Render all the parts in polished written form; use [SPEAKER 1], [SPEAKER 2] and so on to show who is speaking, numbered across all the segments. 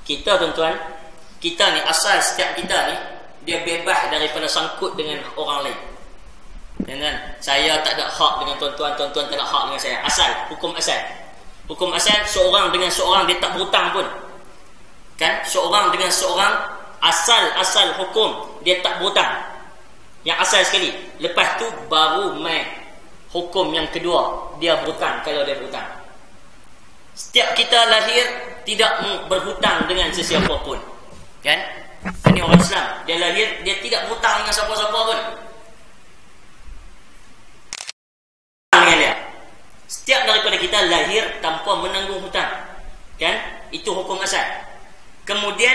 [SPEAKER 1] Kita tuan-tuan, kita ni asal setiap kita ni dia bebas daripada sangkut dengan orang lain. Dengan saya tak ada hak dengan tuan-tuan, tuan-tuan tak ada hak dengan saya. Asal, hukum asal. Hukum asal seorang dengan seorang dia tak berhutang pun. Kan? Seorang dengan seorang asal hukum dia tak berhutang. Yang asal sekali. Lepas tu baru main hukum yang kedua, dia berhutang kalau dia berhutang. Setiap kita lahir tidak berhutang dengan sesiapa pun. Kan? Ini orang Islam, dia lahir dia tidak berhutang dengan siapa-siapa pun. Dengan dia. Setiap daripada kita lahir tanpa menanggung hutang. Kan? Itu hukum asal. Kemudian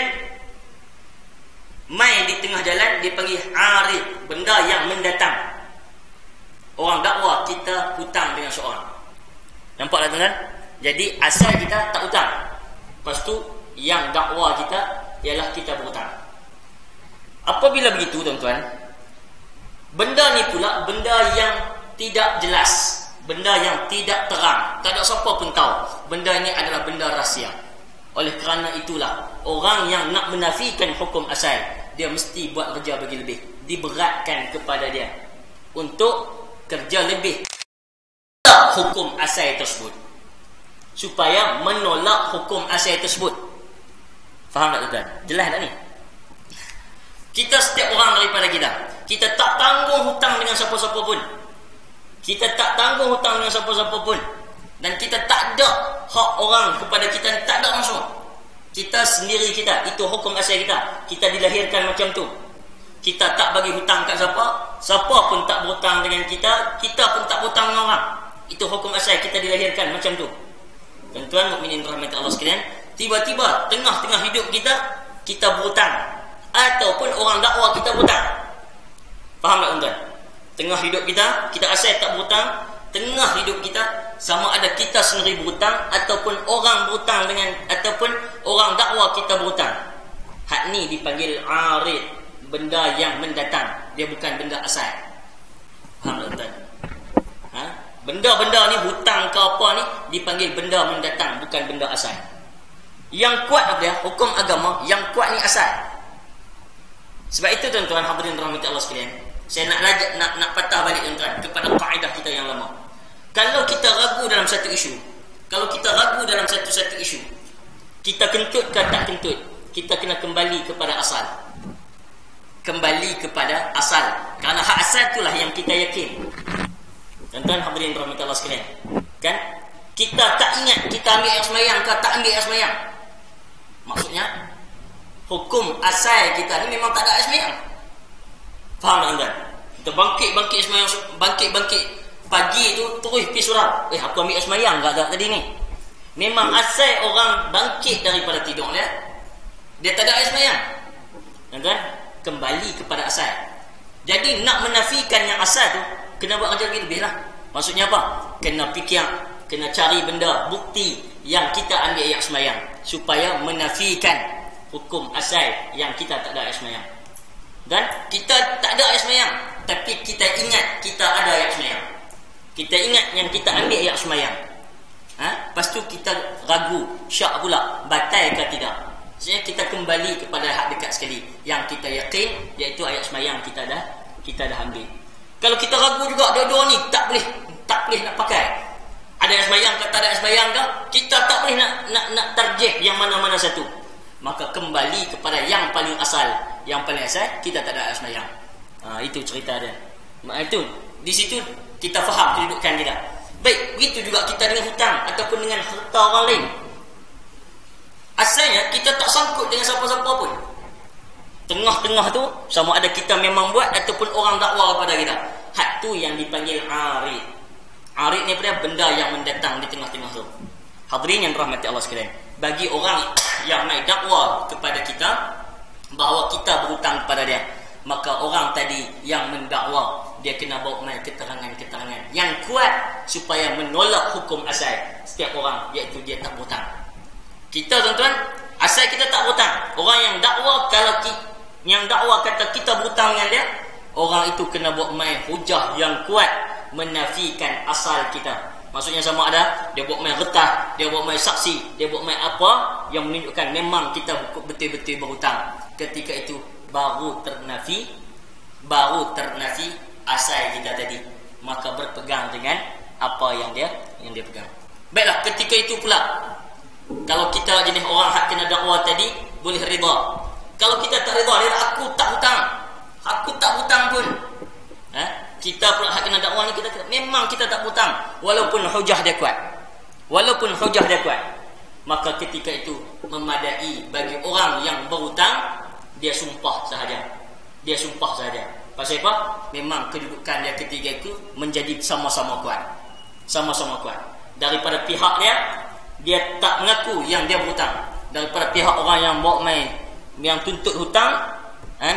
[SPEAKER 1] main di tengah jalan dipanggil arid, benda yang mendatang. Orang dakwa kita hutang dengan seorang. Nampak tak tuan-tuan? Jadi asal kita tak hutang. Lepas tu yang dakwa kita ialah kita berhutang. Apabila begitu tuan-tuan, benda ni pula benda yang tidak jelas, benda yang tidak terang, tak ada siapa pun tahu. Benda ni adalah benda rahsia. Oleh kerana itulah orang yang nak menafikan hukum asal, dia mesti buat kerja bagi lebih, diberatkan kepada dia untuk kerja lebih hukum asal tersebut, supaya menolak hukum asal tersebut. Faham tak tuan? Jelas tak ni? Kita setiap orang daripada kita tak tanggung hutang dengan siapa-siapa pun. Kita tak tanggung hutang dengan siapa-siapa pun. Dan kita tak ada hak orang kepada kita, tak ada langsung. Kita sendiri kita, itu hukum asal kita. Kita dilahirkan macam tu. Kita tak bagi hutang kat siapa, siapa pun tak berhutang dengan kita, kita pun tak berhutang dengan orang. Itu hukum asal kita dilahirkan macam tu. Tuan-tuan mukminin rahmat Allah sekalian, tiba-tiba tengah-tengah hidup kita berhutang, ataupun orang dakwa kita berhutang. Faham tak tuan-tuan? Tengah hidup kita asal tak berhutang. Tengah hidup kita, sama ada kita sendiri berhutang ataupun orang berhutang dengan, ataupun orang dakwa kita berhutang. Hak ni dipanggil arid, benda yang mendatang. Dia bukan benda asal. Faham tak tuan? Benda-benda ni, hutang ke apa ni, dipanggil benda mendatang, bukan benda asal. Yang kuat apa dia? Hukum agama yang kuat ni asal. Sebab itu tuan-tuan hadirin rahmati Allah sekalian, saya nak patah balik tuan-tuan kepada kaedah kita yang lama. Kalau kita ragu dalam satu isu, kalau kita ragu dalam satu isu, kita kentut ke tak kentut, kita kena kembali kepada asal. Kembali kepada asal. Kerana hak asal itulah yang kita yakin. Tuan-tuan hadirin rahmati Allah sekalian, kan? Kita tak ingat kita ambil air semayang ke tak ambil air semayang. Maksudnya hukum asal kita ni memang tak ada air semayang. Faham tak tuan? Kita bangkit semayang, bangkit pagi tu terus pergi surau. Aku ambil air semayang tak tadi ni. Memang asal orang bangkit daripada tidur dia tak ada air semayang. Tuan-tuan, kembali kepada asal. Jadi nak menafikan yang asal tu, kena buat kerja lebih lah. Maksudnya apa? Kena fikir, kena cari benda, bukti yang kita ambil ayat semayang, supaya menafikan hukum asal yang kita tak ada ayat semayang. Dan kita tak ada ayat semayang, tapi kita ingat kita ada ayat semayang. Kita ingat yang kita ambil ayat semayang. Lepas tu kita ragu, syak pula, batal ke tidak. Maksudnya kita kembali kepada hak dekat sekali yang kita yakin, iaitu ayat semayang kita dah ambil. Kalau kita ragu juga, dua-dua ni tak boleh nak pakai. Ada ayat semayang ke tak ada ayat semayang ke, kita tak boleh nak tarjih yang mana-mana satu. Maka kembali kepada yang paling asal. Yang paling asal, kita tak ada ayat semayang. Itu cerita dia. Itu di situ kita faham kedudukan kita. Baik, begitu juga kita dengan hutang ataupun dengan harta orang lain. Asalnya kita tak sangkut dengan siapa-siapa pun. Tengah-tengah tu sama ada kita memang buat ataupun orang dakwa kepada kita. Hak tu yang dipanggil arid. Arid ni apa? Benda yang mendatang di tengah-tengah tu. Hadirin yang rahmati Allah sekalian, bagi orang yang mai dakwa kepada kita bahawa kita berhutang kepada dia, maka orang tadi yang mendakwa, dia kena bawa mai keterangan-keterangan yang kuat supaya menolak hukum asal setiap orang, iaitu dia tak berhutang. Kita tuan-tuan, asal kita tak berhutang. Orang yang dakwa, kalau yang dakwa kata kita berhutang dengan dia, orang itu kena buat mai hujah yang kuat menafikan asal kita. Maksudnya sama ada dia buat main getah, dia buat main saksi, dia buat main apa yang menunjukkan memang kita betul-betul berhutang. Ketika itu baru ternafi asal kita tadi, maka berpegang dengan apa yang dia pegang. Baiklah, ketika itu pula kalau kita jenis orang hak kena dakwah tadi boleh rida. Kalau kita tak rida, dia aku tak hutang pun. Kita pula hak kena dakwah ni, kita memang kita tak hutang walaupun hujah dia kuat. Maka ketika itu memadai bagi orang yang berhutang, dia sumpah sahaja. Pasal apa? Memang kedudukan dia ketiga itu menjadi sama-sama kuat. Daripada pihak dia tak mengaku yang dia berhutang. Daripada pihak orang yang bawa mai, yang tuntut hutang,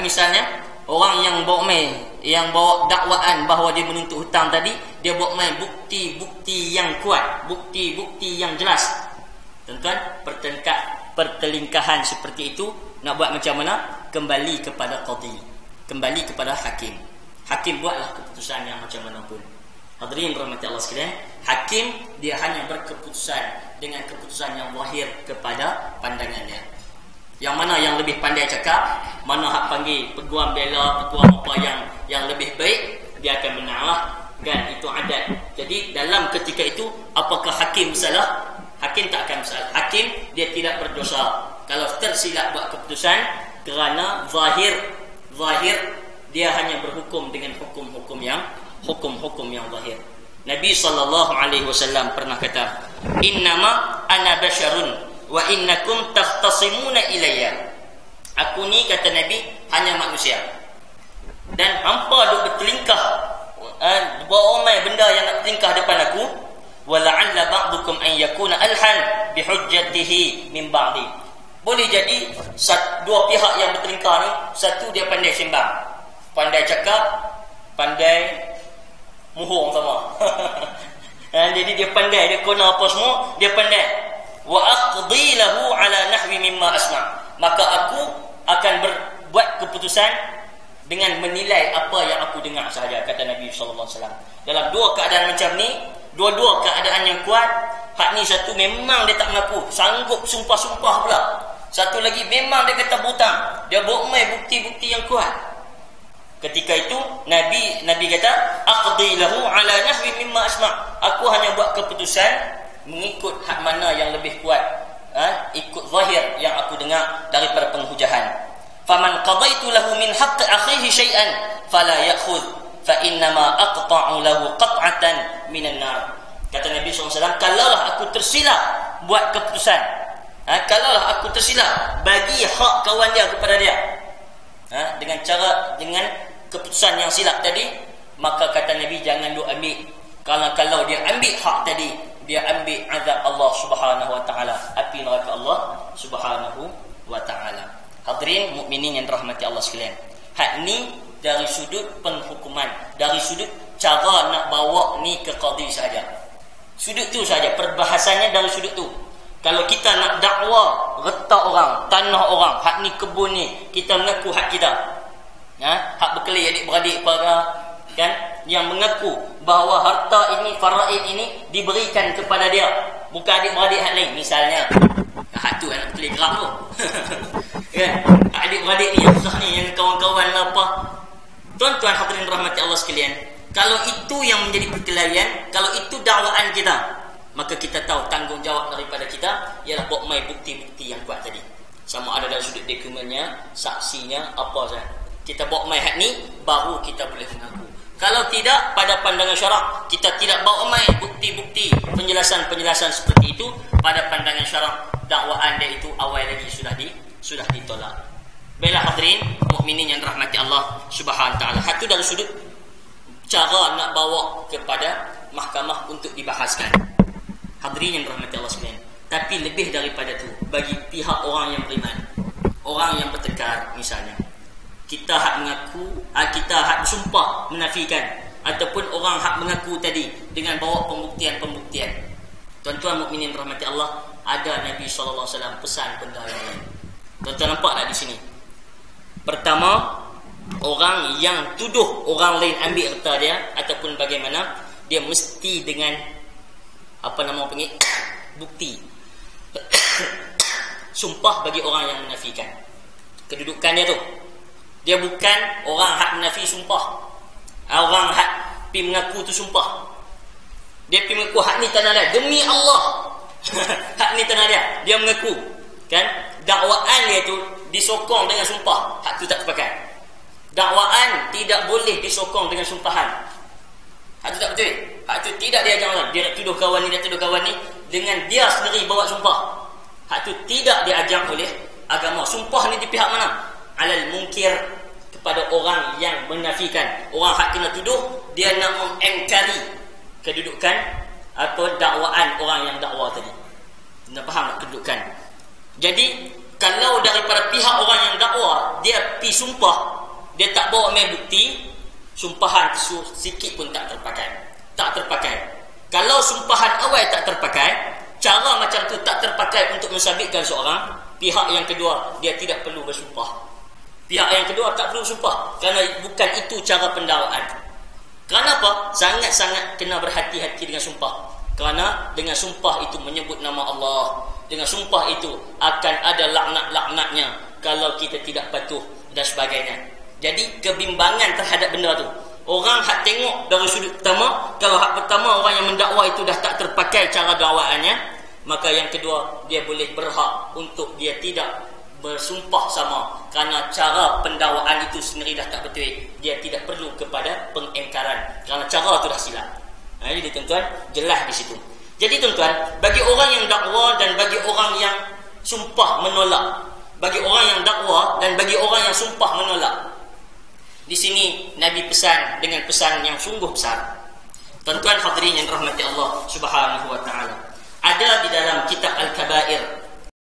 [SPEAKER 1] misalnya orang yang bawa dakwaan bahawa dia menuntut hutang tadi, dia bawa mai bukti-bukti yang kuat, bukti-bukti yang jelas. Tuan-tuan, pertelingkahan seperti itu nak buat macam mana? Kembali kepada qadhi, kembali kepada hakim. Hakim buatlah keputusan yang macam mana pun. Hadirin rahmati Allah sekalian, hakim dia hanya berkeputusan dengan keputusan yang zahir kepada pandangannya. Yang mana yang lebih pandai cakap, mana hak panggil peguam bela, peguam apa yang lebih baik, dia akan menanglah, kan? Itu adat. Jadi dalam ketika itu, apakah hakim bersalah? Hakim tak akan bersalah. Hakim dia tidak berdosa kalau tersilap buat keputusan, kerana zahir dia hanya berhukum dengan hukum-hukum yang zahir. Nabi SAW pernah kata, innama ana basyarun wa innakum takhtasimuna ilayya. Aku ni, kata Nabi, hanya manusia, dan hampa duk bertelingkah, ramai benda yang nak bertelingkah depan aku. Wa la'alla ba'dukum an yakuna alhan bihujjatihi min ba'di. Boleh jadi dua pihak yang bertelingkah ni, satu dia pandai sembang, pandai cakap, pandai muhung sama. Jadi dia pandai, dia kena apa semua, dia pandai. Wa aqdi lahu ala nahwi mimma asma'. Maka aku akan berbuat keputusan dengan menilai apa yang aku dengar sahaja, kata Nabi SAW. Dalam dua keadaan macam ni, dua-dua keadaan yang kuat, hak ni satu memang dia tak mengaku, sanggup sumpah-sumpah pula. Satu lagi memang dia kata berhutang, dia bawa mai bukti-bukti yang kuat. Ketika itu Nabi kata, aqdi lahu ala nahwi mimma asma'. Aku hanya buat keputusan mengikut hak mana yang lebih kuat, ikut zahir yang aku dengar daripada penghujahan. Faman qadaitu lahu min haqqi akhihi syai'an fala ya'khudh fa innama aqta'u lahu qat'atan minan nar. Kata Nabi SAW, kalaulah aku tersilap buat keputusan, kalaulah aku tersilap bagi hak kawan dia kepada dia, dengan keputusan yang silap tadi, maka kata Nabi, jangan lu ambil. Kalau dia ambil hak tadi, dia ambil azab Allah Subhanahu wa taala, api neraka Allah Subhanahu wa taala. Hadirin mukminin yang dirahmati Allah sekalian, hak ni dari sudut penghukuman, dari sudut cara nak bawa ni ke qadhi saja. Sudut tu saja, perbahasannya dari sudut tu. Kalau kita nak dakwa retak orang, tanah orang, hak ni kebun ni, kita mengaku hak kita, hak berkeli adik-beradik para, kan, yang mengaku bahawa harta ini, faraid ini diberikan kepada dia, bukan adik-beradik hak lain. Misalnya hak tu anak berkeli gerak tu. Kan, adik-beradik ni yang susah ni, yang kawan-kawan apa. Tuan-tuan hadirin rahmati Allah sekalian, kalau itu yang menjadi perkelahian, kalau itu dakwaan kita, maka kita tahu tanggungjawab daripada kita ialah bawa mai bukti-bukti yang kuat tadi. Sama ada dalam sudut dokumennya, saksinya, apa sahaja. Kita bawa mai hak ni, baru kita boleh mengaku. Kalau tidak, pada pandangan syarak, kita tidak bawa mai bukti-bukti, penjelasan-penjelasan seperti itu, pada pandangan syarak, dakwaan dia itu awal lagi sudah ditolak. Baiklah hadirin mukminin yang dirahmati Allah Subhanahu wa taala. Itu dari sudut cara nak bawa kepada mahkamah untuk dibahaskan. Hadirin yang dirahmati Allah sekalian. Tapi lebih daripada itu, bagi pihak orang yang beriman, orang yang bertekad misalnya, kita hak mengaku, kita hak bersumpah menafikan, ataupun orang hak mengaku tadi dengan bawa pembuktian-pembuktian. Tuan-tuan mukminin rahmati Allah, ada Nabi SAW pesan benda yang lain. Tuan-tuan nampak tak di sini? Pertama, orang yang tuduh orang lain ambil harta dia ataupun bagaimana, dia mesti dengan apa nama orang panggil, bukti. Sumpah bagi orang yang menafikan. Kedudukannya tu, dia bukan orang hak menafi sumpah. Orang hak pi mengaku tu sumpah. Dia pi mengaku hak ni tanah dia demi Allah. Hak ni tanah dia, dia mengaku. Kan? Dakwaan dia tu disokong dengan sumpah, hak tu tak terpakai. Dakwaan tidak boleh disokong dengan sumpahan. Hak tu tak betul. Hak tu tidak diajar orang. Dia nak tuduh kawan ni, dia tuduh kawan ni dengan dia sendiri bawa sumpah. Hak tu tidak diajar oleh agama. Sumpah ni di pihak mana? Alal munkir, kepada orang yang menafikan. Orang hak kena tuduh, dia nak mengingkari kedudukan atau dakwaan orang yang dakwa tadi. Anda faham tak kedudukan? Jadi kalau daripada pihak orang yang dakwa, dia pi sumpah, dia tak bawa main bukti, sumpahan sikit pun tak terpakai. Tak terpakai. Kalau sumpahan awal tak terpakai, cara macam tu tak terpakai untuk mensabitkan seorang. Pihak yang kedua, dia tidak perlu bersumpah. Pihak yang kedua tak perlu sumpah, kerana bukan itu cara pendakwaan. Kenapa? Sangat-sangat kena berhati-hati dengan sumpah. Kerana dengan sumpah itu menyebut nama Allah. Dengan sumpah itu akan ada laknat-laknatnya kalau kita tidak patuh dan sebagainya. Jadi kebimbangan terhadap benda tu. Orang hak tengok dari sudut pertama, kalau hak pertama orang yang mendakwa itu dah tak terpakai cara dakwaannya, maka yang kedua dia boleh berhak untuk dia tidak bersumpah sama, kerana cara pendakwaan itu sendiri dah tak betul. Dia tidak perlu kepada pengingkaran kerana cara itu dah silap. Jadi tuan-tuan, jelas di situ. Jadi tuan-tuan, bagi orang yang dakwa dan bagi orang yang sumpah menolak, bagi orang yang dakwa dan bagi orang yang sumpah menolak, di sini Nabi pesan dengan pesan yang sungguh besar. Tuan-tuan hadirin yang rahmati Allah Subhanahu wa taala. Ada di dalam kitab Al-Kabair